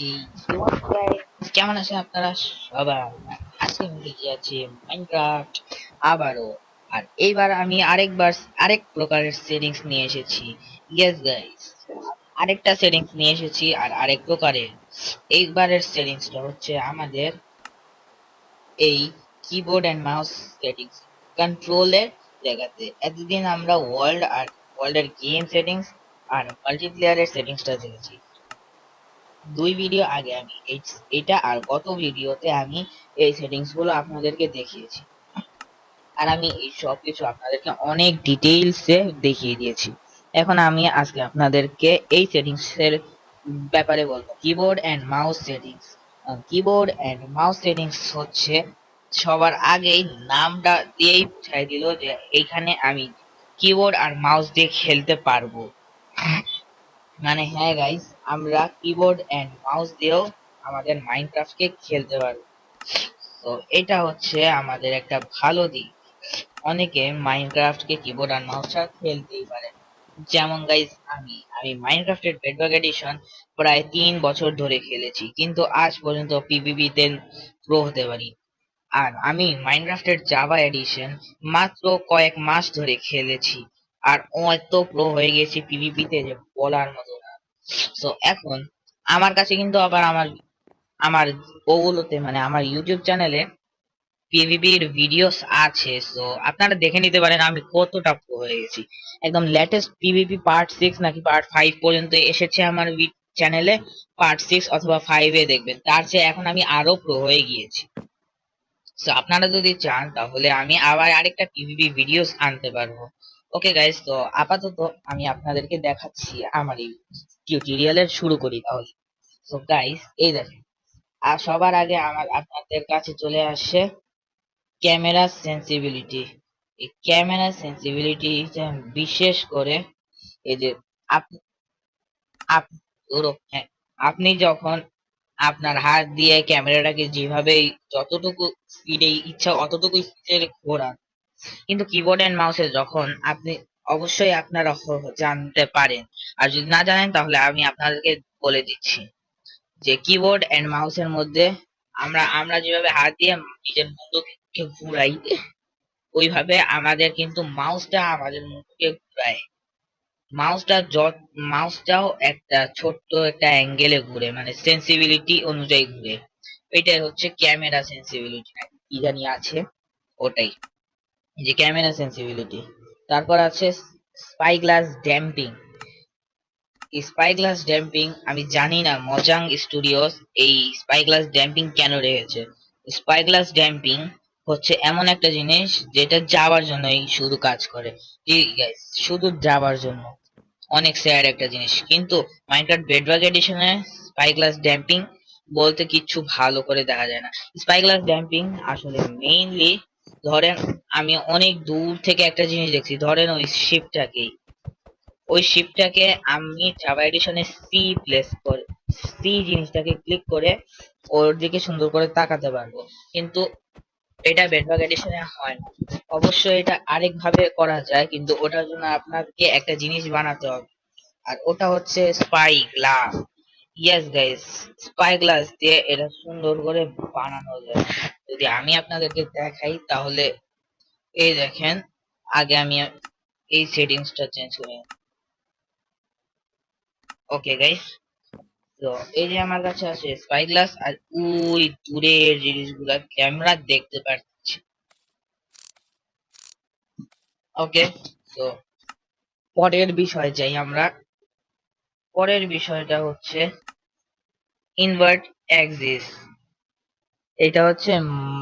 এই কেমন আছে আপনারা সবাই? আজকে আমি গিয়েছি মাইনক্রাফট আবারও। আর এইবার আমি আরেক প্রকারের সেটিংস নিয়ে এসেছি। ইয়েস গাইস, আরেকটা সেটিংস নিয়ে এসেছি আর আরেক প্রকারের। এইবারের সেটিংসটা হচ্ছে আমাদের এই কিবোর্ড এন্ড মাউস সেটিংস কন্ট্রোলের জায়গাতে। এতদিন আমরা ওয়ার্ল্ডের গেম সেটিংস আর মাল্টিপ্লেয়ারের সেটিংসটা দেখেছি। দুই ভিডিও আগে আমি এটা আর গত ভিডিওতে আমি এই সেটিংস গুলো আপনাদেরকে দেখিয়েছি, আর আমি এই সব কিছু আপনাদেরকে অনেক ডিটেইলসে দেখিয়ে দিয়েছি। এখন আমি আজকে আপনাদেরকে এই সেটিংস এর ব্যাপারে বলবো। Keyboard and mouse settings. Keyboard and mouse settings হচ্ছে সবার আগেই নামটা দিয়েই বুঝাই দিল যে এইখানে আমি কিবোর্ড আর মাউস দিয়ে খেলতে পারবো। মানে হ্যাঁ গাইস, আমরা কিবোর্ড এন্ড মাউস দিয়েও আমাদের মাইনক্রাফটকে খেলতে পারবো। তো এটা হচ্ছে আমাদের একটা ভালো দিক। অনেকে মাইনক্রাফটকে কিবোর্ড আর মাউস ছাড়া খেলতেই পারে। যেমন গাইস, আমি মাইনক্রাফটের বেডরক এডিশন প্রায় 3 বছর ধরে খেলেছি, কিন্তু আজ পর্যন্ত পিভিপি তে প্রো হতে পারি। আর আমি মাইনক্রাফটের জাভা এডিশন মাত্র কয়েক মাস ধরে খেলেছি, আর এত প্রো হয়ে গেছি পিভিপি তে যে বলার মতো না। তো এখন আমার কাছে কিন্তু আবার আমার আমার ওগুলোতে মানে আমার ইউটিউব চ্যানেলে পিভিপির ভিডিওস আছে, সো আপনারা দেখে নিতে পারেন আমি কতটা প্রো হয়ে গেছি। একদম লেটেস্ট পিভিপি পার্ট 6 নাকি পার্ট 5 পর্যন্ত এসেছে আমার চ্যানেলে। পার্ট 6 অথবা 5-এ দেখবেন, তার চেয়ে এখন আমি আরো প্রো হয়ে গিয়েছি। তো আপনারা যদি চান তাহলে আমি আবার আরেকটা পিভিপি ভিডিওস আনতে পারবো। ওকে গাইস, তো আপাতত আমি আপনাদেরকে দেখাচ্ছি আমার এই টিউটোরিয়ালের শুরু করি তাহলে। তো গাইস, এই দেখেন, আর সবার আগে আমার আপনাদের কাছে চলে আসে ক্যামেরা সেন্সিবিলিটি। এই ক্যামেরা সেন্সিবিলিটি বিশেষ করে এই যে আপ- আপ- হ্যাঁ, আপনি যখন আপনার হাত দিয়ে ক্যামেরাটাকে যেভাবে যতটুকু স্পিডে ইচ্ছা অতটুকু স্পিডে ঘোরান, কিন্তু কিবোর্ড এন্ড মাউসে যখন আপনি অবশ্যই আপনারা জানতে পারেন। আর যদি না জানেন তাহলে আমি আপনাদেরকে বলে দিচ্ছি যে কিবোর্ড এন্ড মাউসের মধ্যে আমরা আমরা যেভাবে হাত দিয়ে নিজের মুন্ডুকে ঘুরাই, ওইভাবে আমাদের কিন্তু মাউসটা আমাদের মুন্ডুকে ঘুরায়। মাউসটা যত মাউসটাও একটা ছোট্ট একটা অ্যাঙ্গেলে ঘুরে, মানে সেন্সিবিলিটি অনুযায়ী ঘুরে। এটাই হচ্ছে ক্যামেরা সেন্সিবিলিটি, কি জানি আছে ওটাই, যে ক্যামেরা সেন্সিবিলিটি। তারপর আছে spy glass damping. Spy glass damping, আমি জানি না মজাং স্টুডিওস এই স্পাই গ্লাস ড্যাম্পিং কেন রেখেছে। স্পাই গ্লাস ড্যাম্পিং হচ্ছে এমন একটা জিনিস যেটা যাবার জন্যই শুধু কাজ করে। ঠিক আছে, শুধু যাবার জন্য। অনেক স্যাড একটা জিনিস, কিন্তু মাইনক্রাফট বেডরক এডিশনে স্পাই গ্লাস ড্যাম্পিং বলতে কিচ্ছু ভালো করে দেখা যায় না। স্পাই গ্লাস ড্যাম্পিং আসলে মেইনলি, ধরেন আমি অনেক দূর থেকে একটা জিনিস দেখছি, ধরেন ওই শিপটাকে আমি জাভা এডিশনে সি জিনিসটাকে ক্লিক করে ওর দিকে সুন্দর করে তাকাতে পারবো, কিন্তু এটা বেডরক এডিশনে হয় না। অবশ্যই এটা আরেক ভাবে করা যায়, কিন্তু ওটার জন্য আপনাকে একটা জিনিস বানাতে হবে, আর ওটা হচ্ছে spy glass. Yes guys, spy glass দিয়ে এটা সুন্দর করে বানানো যায়। যদি আমি আপনাদেরকে দেখাই তাহলে এই দেখেন, আগে আমি এই সেটিংসটা চেঞ্জ করে। ওকে গাইস, তো এই যে আমার কাছে আছে স্পাই গ্লাস, আর ওই দূরের জিনিসগুলা ক্যামেরা দেখতে পাচ্ছি। ওকে, তো পরের বিষয় যাই আমরা। পরের বিষয়টা হচ্ছে ইনভার্ট অ্যাক্সিস। এটা হচ্ছে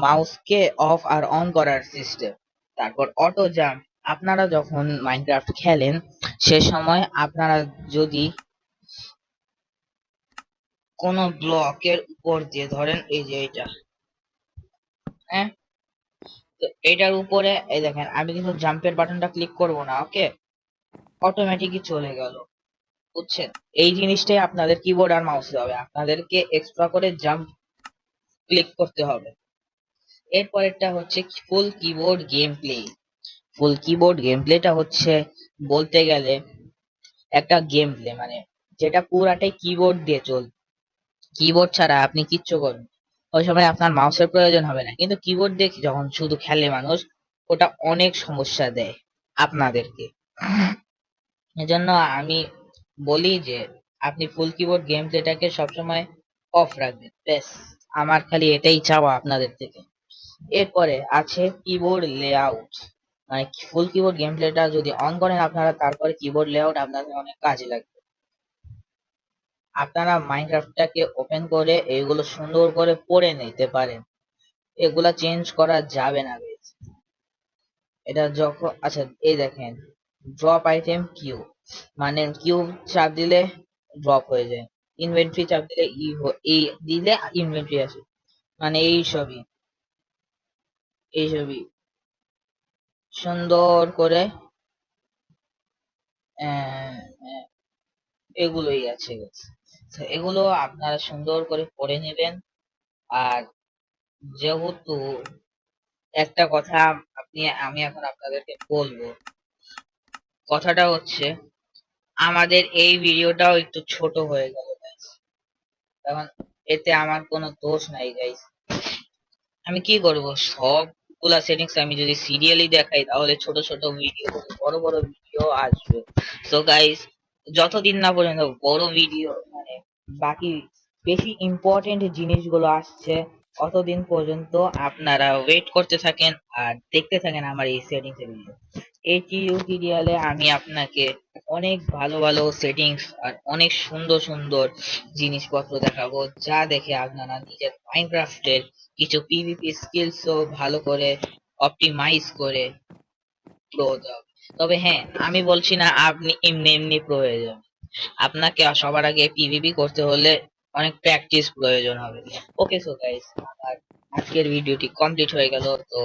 মাউসকে অফ আর অন করার সিস্টেম। তারপর অটো জাম্প। আপনারা যখন মাইনক্রাফট খেলেন সে সময় আপনারা যদি কোনো ব্লকের উপর দিয়ে, ধরেন এই যে এটা, হ্যাঁ, তো এটার উপরে এই দেখেন আমি কিন্তু জাম্পের বাটনটা ক্লিক করব না, ওকে, অটোমেটিকই চলে গেল। বুঝছেন? এই জিনিসটাই আপনাদের কিবোর্ড আর মাউসে হবে, আপনাদেরকে এক্সট্রা করে জাম্প ক্লিক করতে হবে। এরপরেরটা হচ্ছে ফুল কিবোর্ড গেম প্লে। ফুল কিবোর্ড গেম প্লেটা হচ্ছে বলতে গেলে একটা গেম প্লে, মানে যেটা পুরাটাই কিবোর্ড দিয়ে চলবে। কিবোর্ড ছাড়া আপনি কিচ্ছু করবেন না। ওই সময় আপনার মাউসের প্রয়োজন হবে না, কিন্তু কিবোর্ড দেখি যখন শুধু খেলে মানুষ, ওটা অনেক সমস্যা দেয় আপনাদেরকে। এজন্য আমি বলি যে আপনি ফুল কিবোর্ড গেম প্লেটাকে সবসময় অফ রাখবেন, ব্যাস। আমার খালি এটাই চাওয়া আপনাদের থেকে। এরপরে আছে কিবোর্ড লেআউট, মানে ফুল কিবোর্ড গেম প্লেটা যদি অন করেন আপনারা, তারপরে কিবোর্ড লেআউট আপনাদের অনেক কাজে লাগবে। আপনারা মাইনক্রাফটটাকে ওপেন করে এগুলো সুন্দর করে পড়ে নিতে পারেন, এগুলা চেঞ্জ করা যাবে না guys। এটা যখন, আচ্ছা এই দেখেন, ড্রপ আইটেম কিউ, মানে কিউ চাপ দিলে ড্রপ হয়ে যায়, ইনভেন্টরি চাপ দিলে ই দিলে ইনভেন্টরি আসে, মানে এই সবই সুন্দর করে আহ, আহ, এগুলোই আছে guys। তো এগুলো আপনারা সুন্দর করে পড়ে নেবেন। আর যেহেতু একটা কথা আমি এখন আপনাদেরকে বলবো, কথাটা হচ্ছে আমাদের এই ভিডিওটাও একটু ছোট হয়ে গেল guys। কারণ এতে আমার কোনো দোষ নাই গাইস। আমি কি করব, সবগুলা সেটিংস আমি যদি সিরিয়ালি দেখাই তাহলে ছোট ছোট ভিডিও, বড় বড় ভিডিও আসবে। সো গাইস, যতদিন না পর্যন্ত বড় ভিডিও, মানে বাকি বেশি ইম্পর্টেন্ট জিনিসগুলো আসছে, অতদিন পর্যন্ত আপনারা ওয়েট করতে থাকেন আর দেখতে থাকেন আমার এই সেটিংস এর ভিডিও। এই টিউটোরিয়ালে আমি আপনাকে অনেক ভালো ভালো সেটিংস আর অনেক সুন্দর সুন্দর জিনিসপত্র দেখাবো, যা দেখে আপনারা নিজের মাইনক্রাফটের কিছু পিভিপি স্কিলসও ভালো করে অপটিমাইজ করে প্রো হতে হবে। তবে হ্যাঁ, আমি বলছি না আপনি এমনি এমনি প্রো হয়ে যাবেন। আপনাকে সবার আগে পিভিপি করতে হলে অনেক প্র্যাকটিস প্রয়োজন হবে। ওকে সো গাইস, আমার আজকের ভিডিওটি কমপ্লিট হয়ে গেল। তো